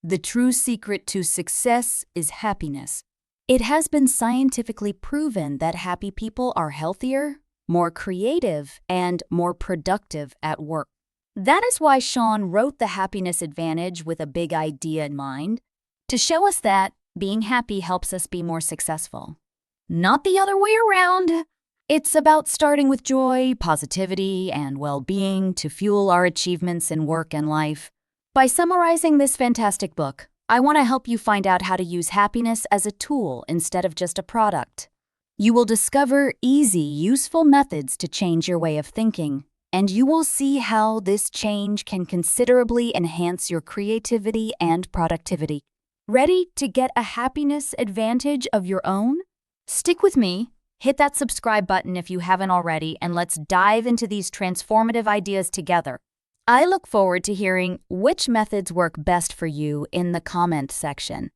The true secret to success is happiness. It has been scientifically proven that happy people are healthier, more creative, and more productive at work. That is why Shawn wrote The Happiness Advantage with a big idea in mind, to show us that being happy helps us be more successful. Not the other way around. It's about starting with joy, positivity, and well-being to fuel our achievements in work and life. By summarizing this fantastic book, I want to help you find out how to use happiness as a tool instead of just a product. You will discover easy, useful methods to change your way of thinking, and you will see how this change can considerably enhance your creativity and productivity. Ready to get a happiness advantage of your own? Stick with me, hit that subscribe button if you haven't already, and let's dive into these transformative ideas together. I look forward to hearing which methods work best for you in the comment section.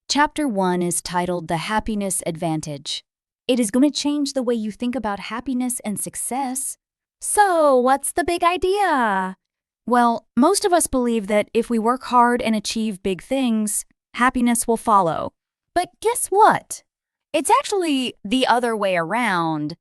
Chapter 1 is titled The Happiness Advantage. It is going to change the way you think about happiness and success. So, what's the big idea? Well, most of us believe that if we work hard and achieve big things, happiness will follow. But guess what? It's actually the other way around.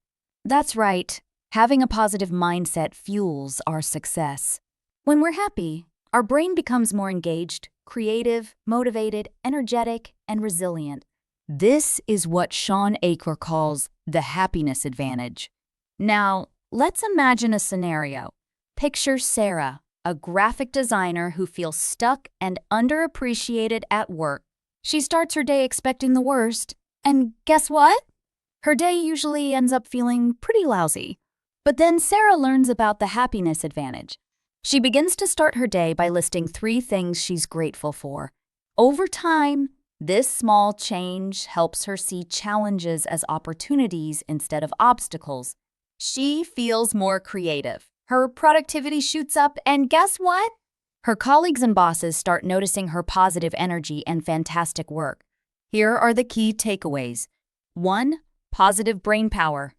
That's right. Having a positive mindset fuels our success. When we're happy, our brain becomes more engaged, creative, motivated, energetic, and resilient. This is what Shawn Achor calls the happiness advantage. Now, let's imagine a scenario. Picture Sarah, a graphic designer who feels stuck and underappreciated at work. She starts her day expecting the worst, and guess what? Her day usually ends up feeling pretty lousy. But then Sarah learns about the happiness advantage. She begins to start her day by listing 3 things she's grateful for. Over time, this small change helps her see challenges as opportunities instead of obstacles. She feels more creative. Her productivity shoots up, and guess what? Her colleagues and bosses start noticing her positive energy and fantastic work. Here are the key takeaways. 1. Positive brain power.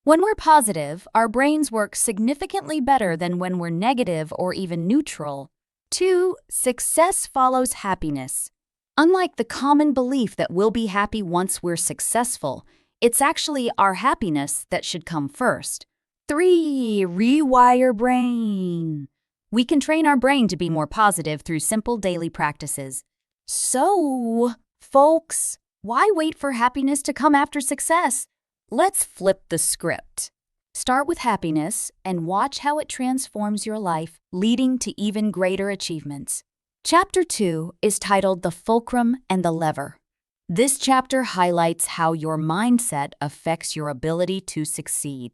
When we're positive, our brains work significantly better than when we're negative or even neutral. 2. Success follows happiness. Unlike the common belief that we'll be happy once we're successful, it's actually our happiness that should come first. 3. Rewire brain. We can train our brain to be more positive through simple daily practices. So, folks, why wait for happiness to come after success? Let's flip the script. Start with happiness and watch how it transforms your life, leading to even greater achievements. Chapter 2 is titled The Fulcrum and the Lever. This chapter highlights how your mindset affects your ability to succeed.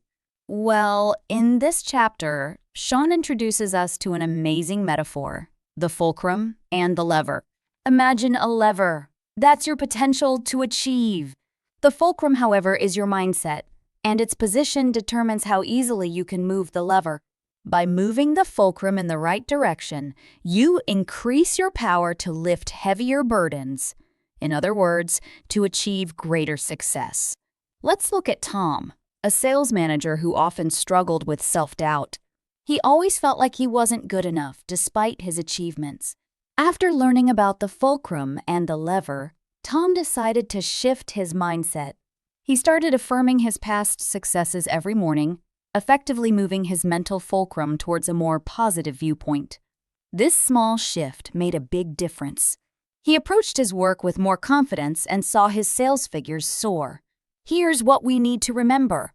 Well, in this chapter, Shawn introduces us to an amazing metaphor, the fulcrum and the lever. Imagine a lever. That's your potential to achieve. The fulcrum, however, is your mindset, and its position determines how easily you can move the lever. By moving the fulcrum in the right direction, you increase your power to lift heavier burdens. In other words, to achieve greater success. Let's look at Tom, a sales manager who often struggled with self-doubt. He always felt like he wasn't good enough despite his achievements. After learning about the fulcrum and the lever, Tom decided to shift his mindset. He started affirming his past successes every morning, effectively moving his mental fulcrum towards a more positive viewpoint. This small shift made a big difference. He approached his work with more confidence and saw his sales figures soar. Here's what we need to remember.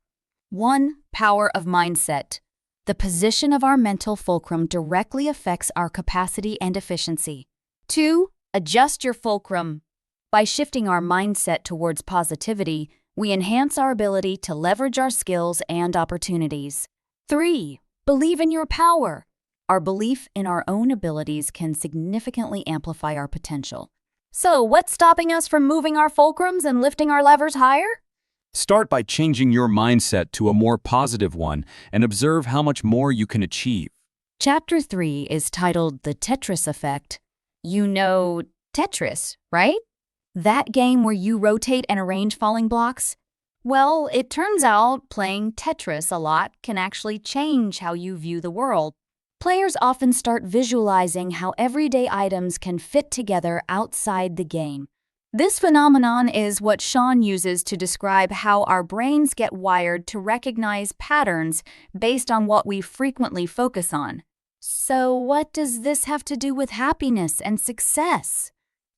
1. Power of mindset. The position of our mental fulcrum directly affects our capacity and efficiency. 2. Adjust your fulcrum. By shifting our mindset towards positivity, we enhance our ability to leverage our skills and opportunities. 3. Believe in your power. Our belief in our own abilities can significantly amplify our potential. So, what's stopping us from moving our fulcrums and lifting our levers higher? Start by changing your mindset to a more positive one and observe how much more you can achieve. Chapter 3 is titled The Tetris Effect. You know Tetris, right? That game where you rotate and arrange falling blocks? Well, it turns out playing Tetris a lot can actually change how you view the world. Players often start visualizing how everyday items can fit together outside the game. This phenomenon is what Shawn uses to describe how our brains get wired to recognize patterns based on what we frequently focus on. So, what does this have to do with happiness and success?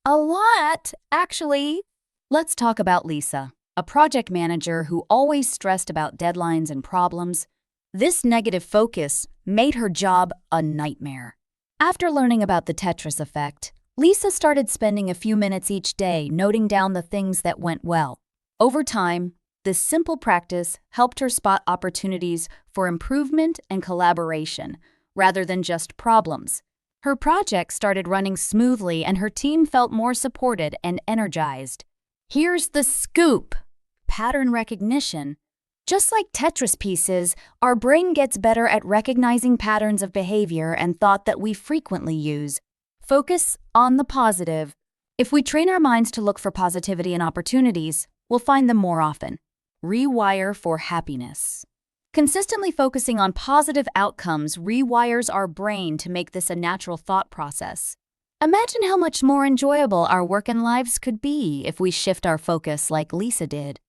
A lot, actually. Let's talk about Lisa, a project manager who always stressed about deadlines and problems. This negative focus made her job a nightmare. After learning about the Tetris Effect, Lisa started spending a few minutes each day noting down the things that went well. Over time, this simple practice helped her spot opportunities for improvement and collaboration, rather than just problems. Her project started running smoothly and her team felt more supported and energized. Here's the scoop: pattern recognition. Just like Tetris pieces, our brain gets better at recognizing patterns of behavior and thought that we frequently use. Focus on the positive. If we train our minds to look for positivity and opportunities, we'll find them more often. Rewire for happiness. Consistently focusing on positive outcomes rewires our brain to make this a natural thought process. Imagine how much more enjoyable our work and lives could be if we shift our focus like Lisa did.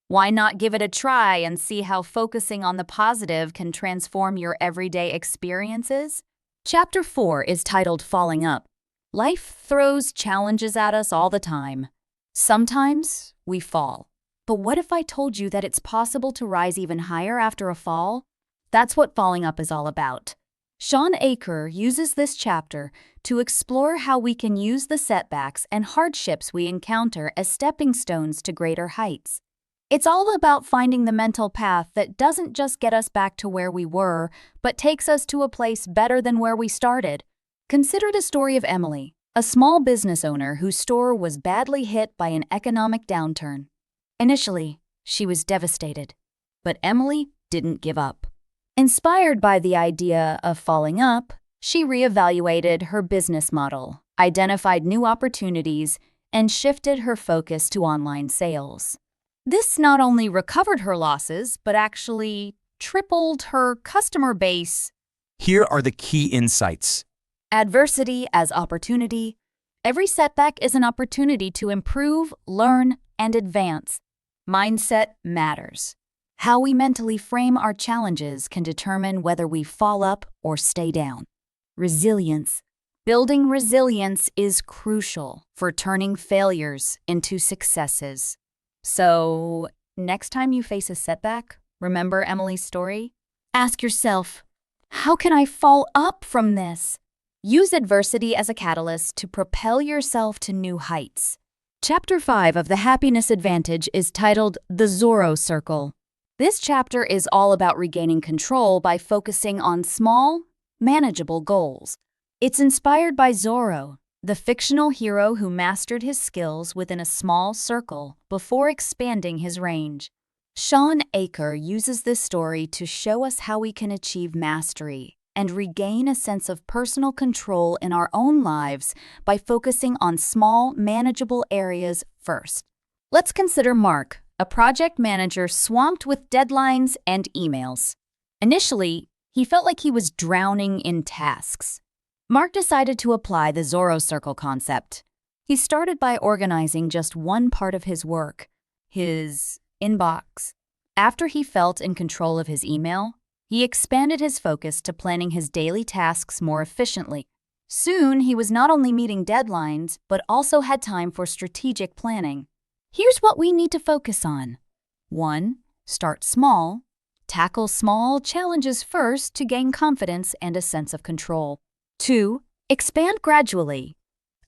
Why not give it a try and see how focusing on the positive can transform your everyday experiences? Chapter 4 is titled Falling Up. Life throws challenges at us all the time. Sometimes we fall. But what if I told you that it's possible to rise even higher after a fall? That's what falling up is all about. Shawn Achor uses this chapter to explore how we can use the setbacks and hardships we encounter as stepping stones to greater heights. It's all about finding the mental path that doesn't just get us back to where we were, but takes us to a place better than where we started. Consider the story of Emily, a small business owner whose store was badly hit by an economic downturn. Initially, she was devastated, but Emily didn't give up. Inspired by the idea of falling up, she reevaluated her business model, identified new opportunities, and shifted her focus to online sales. This not only recovered her losses, but actually tripled her customer base. Here are the key insights. Adversity as opportunity. Every setback is an opportunity to improve, learn, and advance. Mindset matters. How we mentally frame our challenges can determine whether we fall up or stay down. Resilience. Building resilience is crucial for turning failures into successes. So, next time you face a setback, remember Emily's story? Ask yourself, how can I fall up from this? Use adversity as a catalyst to propel yourself to new heights. Chapter 5 of The Happiness Advantage is titled The Zorro Circle. This chapter is all about regaining control by focusing on small, manageable goals. It's inspired by Zorro, the fictional hero who mastered his skills within a small circle before expanding his range. Shawn Achor uses this story to show us how we can achieve mastery and regain a sense of personal control in our own lives by focusing on small, manageable areas first. Let's consider Mark, a project manager swamped with deadlines and emails. Initially, he felt like he was drowning in tasks. Mark decided to apply the Zorro Circle concept. He started by organizing just one part of his work, his inbox. After he felt in control of his email, he expanded his focus to planning his daily tasks more efficiently. Soon, he was not only meeting deadlines, but also had time for strategic planning. Here's what we need to focus on. 1. Start small. Tackle small challenges first to gain confidence and a sense of control. 2. Expand gradually.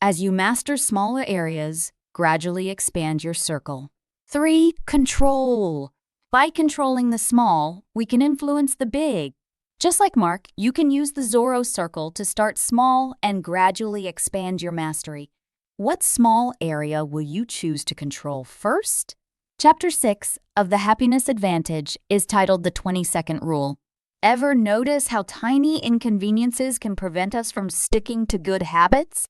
As you master smaller areas, gradually expand your circle. 3. Control. By controlling the small, we can influence the big. Just like Mark, you can use the Zorro Circle to start small and gradually expand your mastery. What small area will you choose to control first? Chapter 6 of The Happiness Advantage is titled The 20-Second Rule. Ever notice how tiny inconveniences can prevent us from sticking to good habits?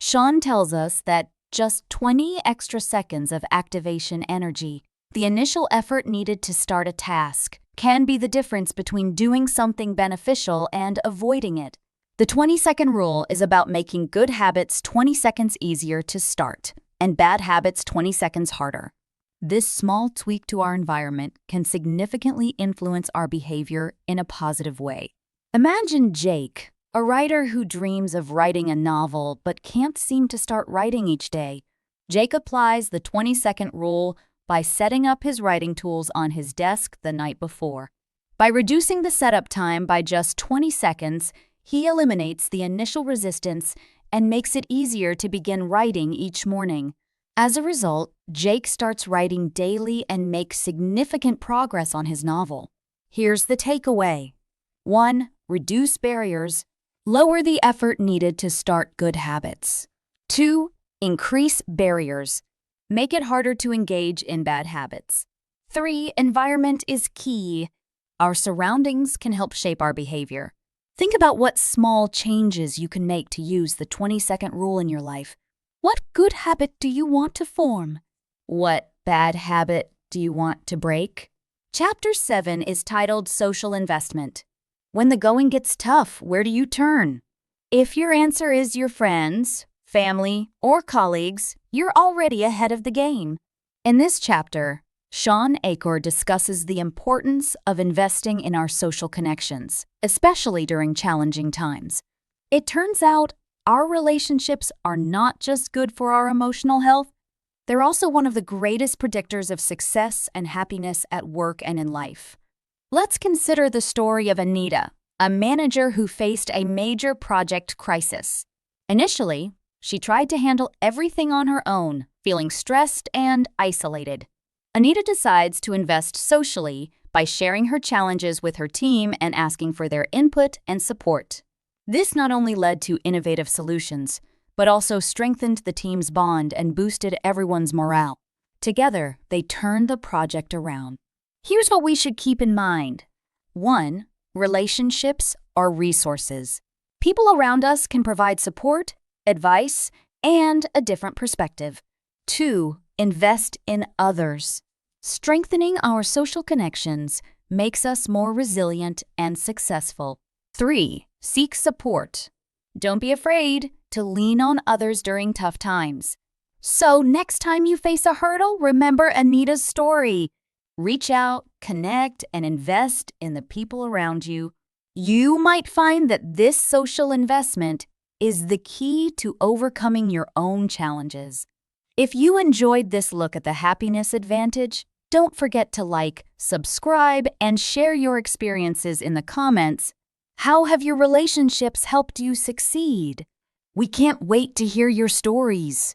Shawn tells us that just 20 extra seconds of activation energy, the initial effort needed to start a task, can be the difference between doing something beneficial and avoiding it. The 20-second rule is about making good habits 20 seconds easier to start and bad habits 20 seconds harder. This small tweak to our environment can significantly influence our behavior in a positive way. Imagine Jake, a writer who dreams of writing a novel but can't seem to start writing each day. Jake applies the 20-second rule by setting up his writing tools on his desk the night before. By reducing the setup time by just 20 seconds, he eliminates the initial resistance and makes it easier to begin writing each morning. As a result, Jake starts writing daily and makes significant progress on his novel. Here's the takeaway. 1. Reduce barriers. Lower the effort needed to start good habits. 2. Increase barriers. Make it harder to engage in bad habits. 3. Environment is key. Our surroundings can help shape our behavior. Think about what small changes you can make to use the 20-second rule in your life. What good habit do you want to form? What bad habit do you want to break? Chapter 7 is titled Social Investment. When the going gets tough, where do you turn? If your answer is your friends, family, or colleagues, you're already ahead of the game. In this chapter, Shawn Achor discusses the importance of investing in our social connections, especially during challenging times. It turns out our relationships are not just good for our emotional health, they're also one of the greatest predictors of success and happiness at work and in life. Let's consider the story of Anita, a manager who faced a major project crisis. Initially, she tried to handle everything on her own, feeling stressed and isolated. Anita decides to invest socially by sharing her challenges with her team and asking for their input and support. This not only led to innovative solutions, but also strengthened the team's bond and boosted everyone's morale. Together, they turned the project around. Here's what we should keep in mind. 1. Relationships are resources. People around us can provide support, advice, and a different perspective. 2. Invest in others. Strengthening our social connections makes us more resilient and successful. 3. Seek support. Don't be afraid to lean on others during tough times. So next time you face a hurdle, remember Anita's story. Reach out, connect, and invest in the people around you. You might find that this social investment is the key to overcoming your own challenges. If you enjoyed this look at the happiness advantage, don't forget to like, subscribe, and share your experiences in the comments. How have your relationships helped you succeed? We can't wait to hear your stories.